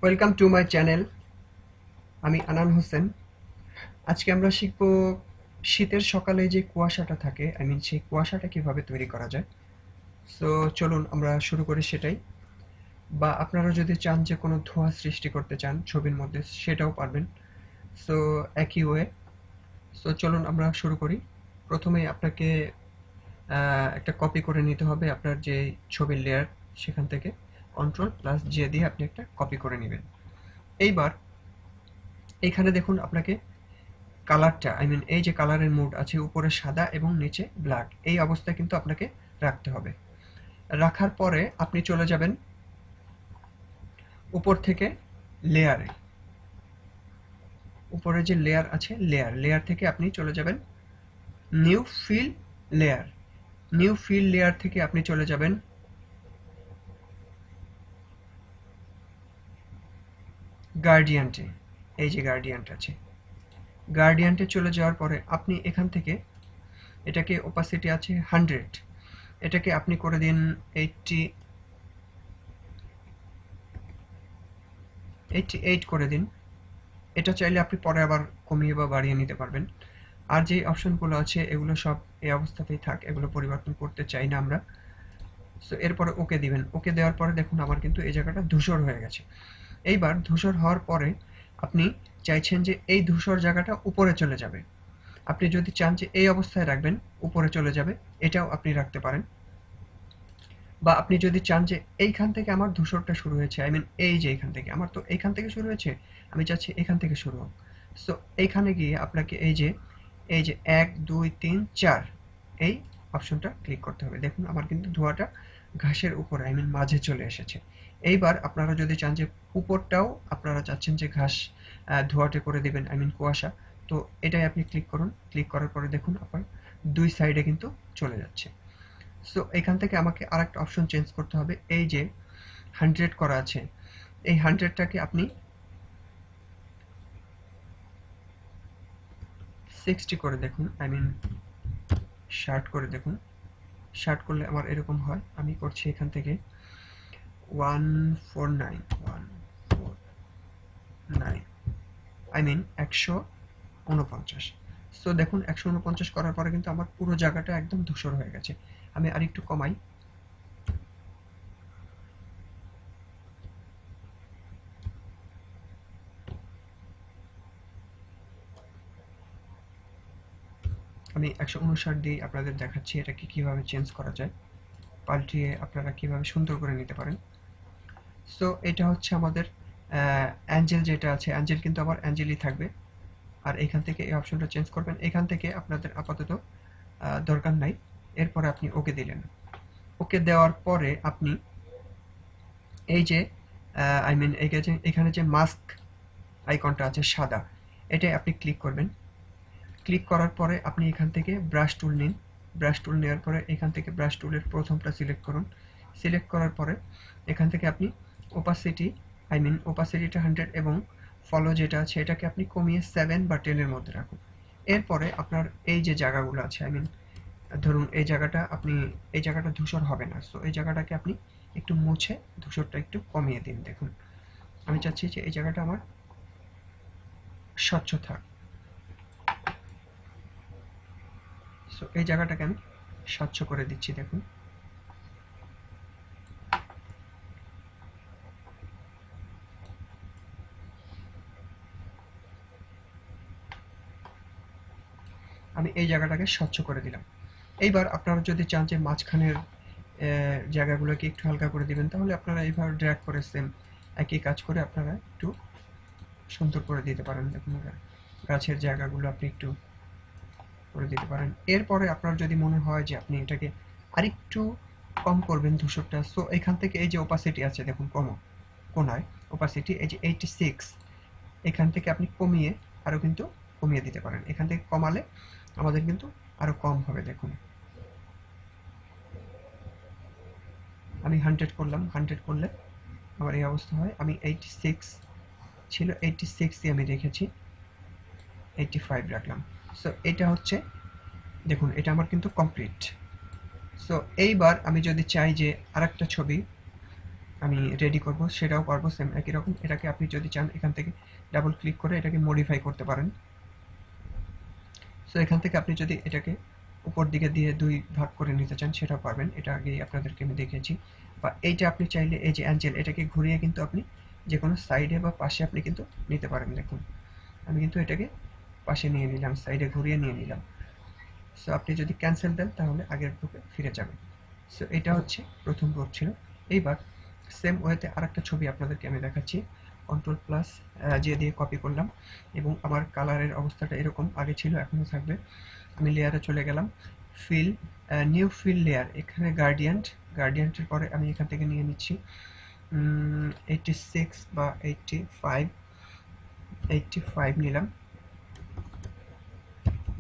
Welcome to my channel. আমি আনান হোসেন। আজকে আমরা শিখব শীতের সকালে যে কুয়াশাটা থাকে, সেই কুয়াশাটা কিভাবে তৈরি করা যায়। সো চলুন আমরা শুরু করি সেটাই। বা আপনারা যদি চান যে কোনো ধোঁয়া সৃষ্টি করতে চান ছবির মধ্যে, সেটাও পারবেন। সো একই ওয়ে। সো চলুন আমরা শুরু করি। প্রথমেই আপনাকে একটা কপি করে নিতে হবে আপনার যে ছবির লেয়ার, সেখান থেকে Ctrl+J দিয়ে আপনি একটা কপি করে নেবেন। এইবার এইখানে দেখুন আপনাকে কালারটা এই যে কালারের মোড আছে, উপরে সাদা এবং নিচে ব্ল্যাক, এই অবস্থায় কিন্তু আপনাকে রাখতে হবে। রাখার পরে আপনি চলে যাবেন উপর থেকে লেয়ারে। উপরে যে লেয়ার আছে, লেয়ার থেকে আপনি চলে যাবেন new fill layer. New fill layer থেকে আপনি চলে যাবেন গার্ডিয়ানটে। এই যে গার্ডিয়ানটা আছে, গার্ডিয়ানটে চলে যাওয়ার পরে আপনি এখান থেকে এটাকে ওপাসিটি আছে 100, এটাকে আপনি করে দিন 88 করে দিন। এটা চাইলে আপনি পরে আবার কমিয়ে বা বাড়িয়ে নিতে পারবেন। আর যে অপশনগুলো আছে এগুলো সব এই অবস্থাতেই থাক, এগুলো পরিবর্তন করতে চাই না আমরা। সো এরপরে ওকে দিবেন। ওকে দেওয়ার পরে দেখুন আমার কিন্তু এই জায়গাটা ধূসর হয়ে গেছে। এইবার ধূসর হওয়ার পরে আপনি চাইছেন যে এই ধূসর জায়গাটা উপরে চলে যাবে। আপনি যদি চান যে এই অবস্থায় রাখবেন, উপরে চলে যাবে, এটাও আপনি রাখতে পারেন। বা আপনি যদি চান যে এইখান থেকে আমার ধূসরটা শুরু হয়েছে, এই যে এইখান থেকে আমার, তো এইখান থেকে শুরু হয়েছে, আমি চাচ্ছি এখান থেকে শুরু হোক। সো এইখানে গিয়ে আপনাকে এই যে 1 2 3 4 এই অপশনটা ক্লিক করতে হবে। দেখুন আমার কিন্তু ধোঁয়াটা ঘাসের উপরে মাঝে চলে এসেছে। এইবার আপনারা যদি চান যে উপরটাও আপনারা চাচ্ছেন যে ঘাস ধোঁয়াটে করে দিবেন, কুয়াশা, তো এটাই আপনি ক্লিক করুন। ক্লিক করার পরে দেখুন আপনার দুই সাইডে কিন্তু চলে যাচ্ছে। সো এখান থেকে আমাকে আরেকটা অপশন চেঞ্জ করতে হবে। এই যে 100 করা আছে, এই 100টাকে আপনি 60 করে দেখুন, শার্ট করে দেখুন। শার্ট করলে আমার এরকম হয়। আমি করছি এখান থেকে 149 সো দেখুন 149 করার পরে কিন্তু আমার পুরো জায়গাটা একদম ধূসর হয়ে গেছে। আমি আরেকটু কমাই। আমি 159 দিয়ে আপনাদের দেখাচ্ছি এটাকে কিভাবে চেঞ্জ করা যায়, পাল্টিয়ে আপনারা কিভাবে সুন্দর করে নিতে পারেন। সো এটা হচ্ছে আমাদের অ্যাঞ্জেল যেটা আছে, অ্যাঞ্জেল কিন্তু আবার অ্যাঞ্জেলই থাকবে। আর এখান থেকে এই অপশনটা চেঞ্জ করবেন। এখান থেকে আপনাদের আপাতত দরকার নাই। এরপরে আপনি ওকে দিলেন। ওকে দেওয়ার পরে আপনি এই যে এখানে যে মাস্ক আইকনটা আছে সাদা, এটাই আপনি ক্লিক করবেন। ক্লিক করার পরে আপনি এখান থেকে ব্রাশ টুল নিন। ব্রাশ টুল নেওয়ার পরে এখান থেকে ব্রাশ টুলের প্রথমটা সিলেক্ট করুন। সিলেক্ট করার পরে এখান থেকে আপনি ওপাসিটিটা 100 এবং ফলো যেটা আছে এটাকে আপনি কমিয়ে 7 বা 10 এর মধ্যে রাখুন। এরপরে আপনার এই যে জায়গাগুলো আছে, ধরুন এই জায়গাটা ধূসর হবে না, সো এই জায়গাটাকে আপনি একটু মুছে ধূসরটা একটু কমিয়ে দিন। দেখুন আমি চাচ্ছি যে এই জায়গাটা আমার স্বচ্ছ থাক। সো এই জায়গাটাকে আমি স্বচ্ছ করে দিচ্ছি। দেখুন আমি এই জায়গাটাকে স্বচ্ছ করে দিলাম। এইবার আপনারা যদি চান যে মাঝখানের জায়গাগুলোকে একটু হালকা করে দিবেন, তাহলে আপনারা এইভাবে ড্র্যাগ করে সেম একই কাজ করে আপনারা একটু সুন্দর করে দিতে পারেন। দেখুন গাছের জায়গাগুলো আপনি একটু করে দিতে পারেন। এরপরে আপনার যদি মনে হয় যে আপনি এটাকে আরেকটু কম করবেন ধূসরটা, সো এখান থেকে এই যে ওপাসিটি আছে দেখুন কোনায় ওপাসিটি এই যে 86, এখান থেকে আপনি কমিয়ে আরও কিন্তু কমিয়ে দিতে পারেন। এখান থেকে কমালে আমাদের কিন্তু আরও কম হবে। দেখুন আমি 100 করলাম, 100 করলে আমার এই অবস্থা হয়। আমি 86 ছিল, 86 দিয়ে আমি রেখেছি, 85 রাখলাম। সো এটা হচ্ছে, দেখুন এটা আমার কিন্তু কমপ্লিট। সো এইবার আমি যদি চাই যে আরেকটা ছবি আমি রেডি করব সেটাও পারবো সেম একই রকম। এটাকে আপনি যদি চান এখান থেকে ডাবল ক্লিক করে এটাকে মডিফাই করতে পারেন। সো এখান থেকে আপনি যদি এটাকে উপর দিকে দিয়ে 2 ভাগ করে নিতে চান সেটাও পারবেন। এটা আগেই আপনাদেরকে আমি দেখিয়েছি। বা এইটা আপনি চাইলে এই যে অ্যাঞ্জেল এটাকে ঘুরিয়ে কিন্তু আপনি যেকোনো সাইডে বা পাশে আপনি কিন্তু নিতে পারেন। দেখুন আমি কিন্তু এটাকে পাশে নিয়ে নিলাম, সাইডে ঘুরিয়ে নিয়ে নিলাম। সো আপনি যদি ক্যান্সেল দেন তাহলে আগের গ্রুপে ফিরে যাবেন। সো এটা হচ্ছে প্রথম গ্রুপ ছিল। এইবার সেম ওয়েতে আরেকটা ছবি আপনাদেরকে আমি দেখাচ্ছি। কন্ট্রোল প্লাস যে দিয়ে কপি করলাম এবং আমার কালারের অবস্থাটা এরকম আগে ছিল এখনও থাকবে। আমি লেয়ারে চলে গেলাম, ফিল নিউ ফিল লেয়ার, এখানে গার্ডিয়ান্টের পরে আমি এখান থেকে নিয়ে নিচ্ছি 86 বা 85 নিলাম।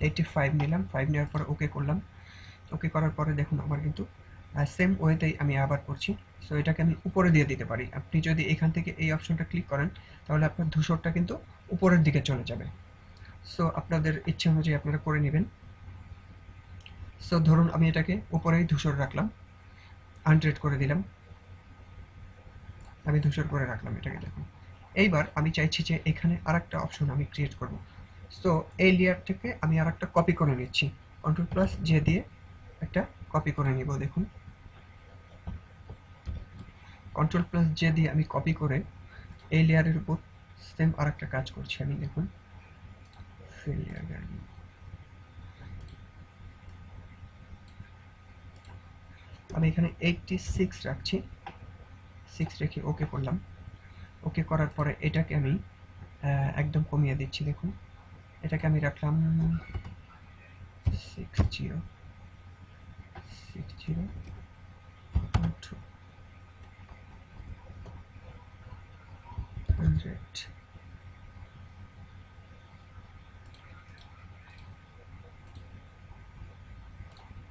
85 নিলাম, 5 নেওয়ার পরে ওকে করলাম। ওকে করার পরে দেখুন আমার কিন্তু সেম ওয়েতেই আমি আবার করছি। সো এটাকে আমি উপরে দিয়ে দিতে পারি। আপনি যদি এখান থেকে এই অপশনটা ক্লিক করেন তাহলে আপনার ধূসরটা কিন্তু উপরের দিকে চলে যাবে। সো আপনাদের ইচ্ছে অনুযায়ী আপনারা করে নেবেন। সো ধরুন আমি এটাকে উপরেই ধূসর রাখলাম, 100 করে দিলাম, আমি ধূসর করে রাখলাম এটাকে। দেখুন এইবার আমি চাইছি যে এখানে আরেকটা অপশন আমি ক্রিয়েট করব। সো এই লেয়ারটাকে আমি আরেকটা কপি করে নিচ্ছি, কন্ট্রোল প্লাস জে দিয়ে একটা কপি করে নিব। দেখুন কন্ট্রোল প্লাস জে দিয়ে আমি কপি করে এই লেয়ারের উপর সেম আরেকটা কাজ করছি আমি। দেখুন ফিল লেয়ার, আমি এখানে 86 রাখছি, 6 রেখে ওকে করলাম। ওকে করার পরে এটাকে আমি একদম কমিয়ে দিচ্ছি। দেখুন এটাকে আমি রাখলাম 60 100।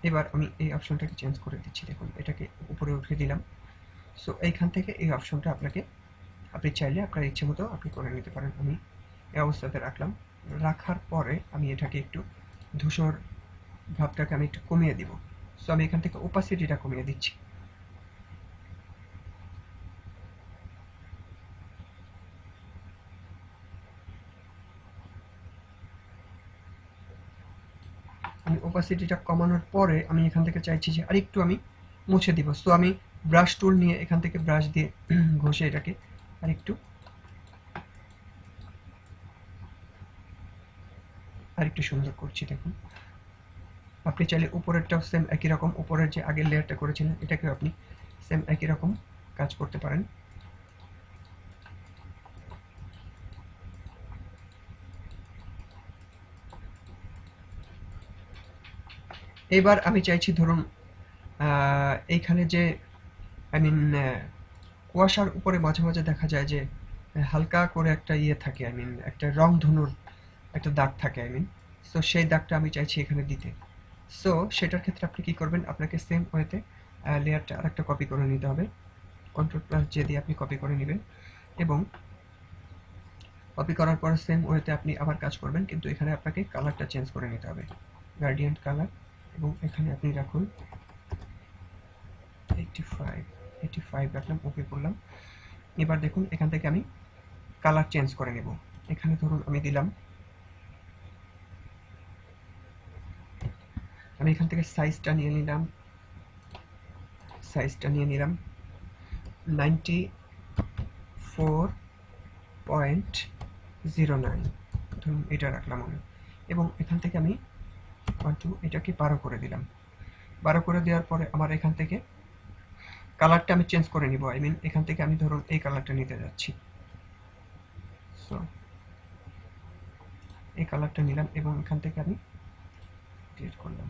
এবার আমি এই অপশনটাকে চেঞ্জ করে দিচ্ছি। দেখুন এটাকে উপরে উঠিয়ে দিলাম। সো এইখান থেকে এই অপশনটা আপনি চাইলে আপনার ইচ্ছে মতো আপনি করে নিতে পারেন। আমি এই অবস্থাতে রাখলাম। রাখার পরে আমি এটাকে একটু ধূসর ভাবটাকে আমি একটু কমিয়ে দিব। সো আমি এখান থেকে ওপাসিটিটা কমিয়ে দিচ্ছি। আমি ওপাসিটিটা কমানোর পরে আমি এখান থেকে চাইছি যে আরেকটু আমি মুছে দিব। সো আমি ব্রাশ টুল নিয়ে এখান থেকে ব্রাশ দিয়ে ঘষে এটাকে আরেকটু সুন্দর করছি। দেখুন আপনি চাইলে উপরেরটাও সেম একই রকম, উপরের যে আগের লেয়ারটা করেছিলেন এটাকেও আপনি সেম একই রকম কাজ করতে পারেন। এবার আমি চাইছি ধরুন এইখানে যে আই মিন কুয়াশার উপরে মাঝে মাঝে দেখা যায় যে হালকা করে একটা ইয়ে থাকে, আই মিন একটা রংধনুর একটা দাগ থাকে, আই মিন। সো সেই দাগটা আমি চাইছি এখানে দিতে। সো সেটার ক্ষেত্রে আপনি কি করবেন, আপনাকে সেম ওয়েতে লেয়ারটা আরেকটা কপি করে নিতে হবে। কন্ট্রোল প্লাস জে দিয়ে আপনি কপি করে নেবেন এবং কপি করার পর সেম ওয়েতে আপনি আবার কাজ করবেন, কিন্তু এখানে আপনাকে কালারটা চেঞ্জ করে নিতে হবে, গ্রেডিয়েন্ট কালার, এবং এখানে আপনি রাখুন 85 রাখলাম, ওকে করলাম। এবার দেখুন এখান থেকে আমি কালার চেঞ্জ করে নেব। এখানে ধরুন আমি দিলাম, আমি এখান থেকে সাইজটা নিয়ে নিলাম 94.09, ধরুন এটা রাখলাম আমি। এবং এখান থেকে আমি এটাকে 12 করে দিলাম। 12 করে দেওয়ার পরে আমার এখান থেকে কালারটা আমি চেঞ্জ করে নিব, আই মিন এখান থেকে আমি ধরুন এই কালারটা নিতে যাচ্ছি। সো এই কালারটা নিলাম এবং এখান থেকে আমি ক্লিক করলাম।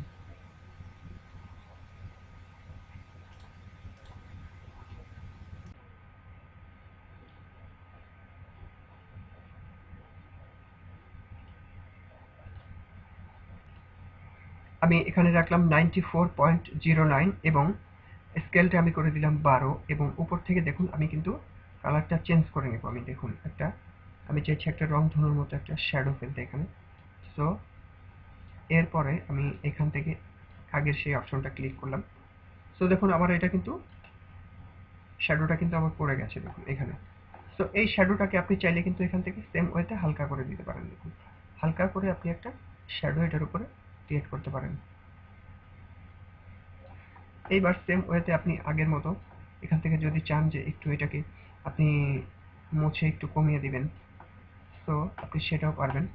আমি এখানে রাখলাম 94.09 এবং স্কেলটা আমি করে দিলাম 12, এবং উপর থেকে দেখুন আমি কিন্তু কালারটা চেঞ্জ করে নেব। আমি দেখুন আমি চাইছি একটা রংধনুর মতো একটা শ্যাডো ফেলতে এখানে। সো এরপরে আমি এখান থেকে আগের সেই অপশনটা ক্লিক করলাম। সো দেখুন আমার এটা কিন্তু শ্যাডোটা কিন্তু আমার পড়ে গেছে দেখুন এখানে। সো এই শ্যাডোটাকে আপনি চাইলে কিন্তু এখান থেকে সেম ওয়েতে হালকা করে দিতে পারেন। দেখুন হালকা করে আপনি একটা শ্যাডো এটার উপরে ক্রিয়েট করতে পারেন। এইবার সেম ওয়েতে আপনি আগের মতো এখান থেকে যদি চান যে একটু এটাকে আপনি মুছে একটু কমিয়ে দিবেন, তো আপনি সেটাও পারবেন।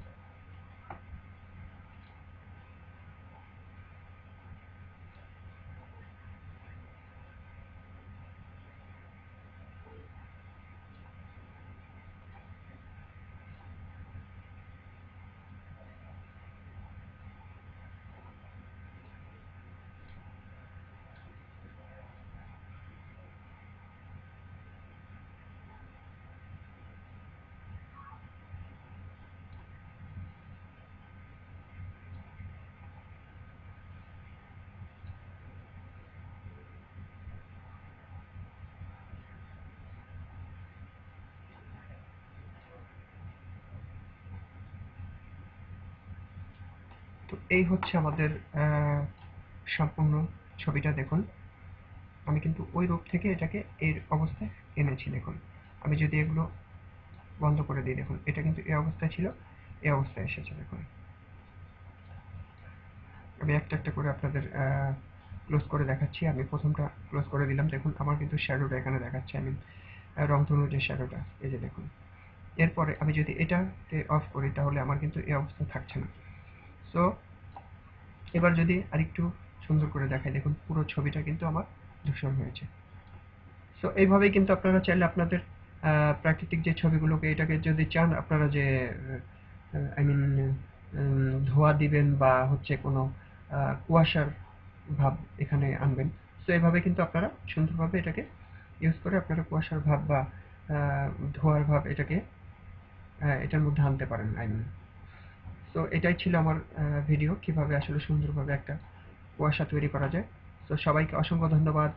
তো এই হচ্ছে আমাদের সম্পূর্ণ ছবিটা। দেখুন আমি কিন্তু ওই রূপ থেকে এটাকে এর অবস্থায় এনেছি। দেখুন আমি যদি এগুলো বন্ধ করে দিই, দেখুন এটা কিন্তু এই অবস্থায় ছিল, এই অবস্থায় এসেছে। দেখুন আমি একটা একটা করে আপনাদের ক্লোজ করে দেখাচ্ছি। আমি প্রথমটা ক্লোজ করে দিলাম, দেখুন আমার কিন্তু শ্যাডোটা এখানে দেখাচ্ছে, আমি রংধনু যে শ্যাডোটা, এই যে দেখুন। এরপরে আমি যদি এটাকে অফ করি তাহলে আমার কিন্তু এই অবস্থা থাকছে না। সো এবার যদি আরেকটু সুন্দর করে দেখাই, দেখুন পুরো ছবিটা কিন্তু আমার ধূসর হয়েছে। সো এইভাবেই কিন্তু আপনারা চাইলে আপনাদের প্রাকৃতিক যে ছবিগুলোকে, এটাকে যদি চান আপনারা যে আই মিন ধোঁয়া দিবেন বা হচ্ছে কোনো কুয়াশার ভাব এখানে আনবেন, সো এইভাবে কিন্তু আপনারা সুন্দরভাবে এটাকে ইউজ করে আপনারা কুয়াশার ভাব বা ধোঁয়ার ভাব এটাকে এটার মধ্যে আনতে পারেন আই মিন। সো এটাই ছিল আমার ভিডিও, কিভাবে আসলে সুন্দরভাবে একটা কুয়াশা তৈরি করা যায়। তো সবাইকে অসংখ্য ধন্যবাদ।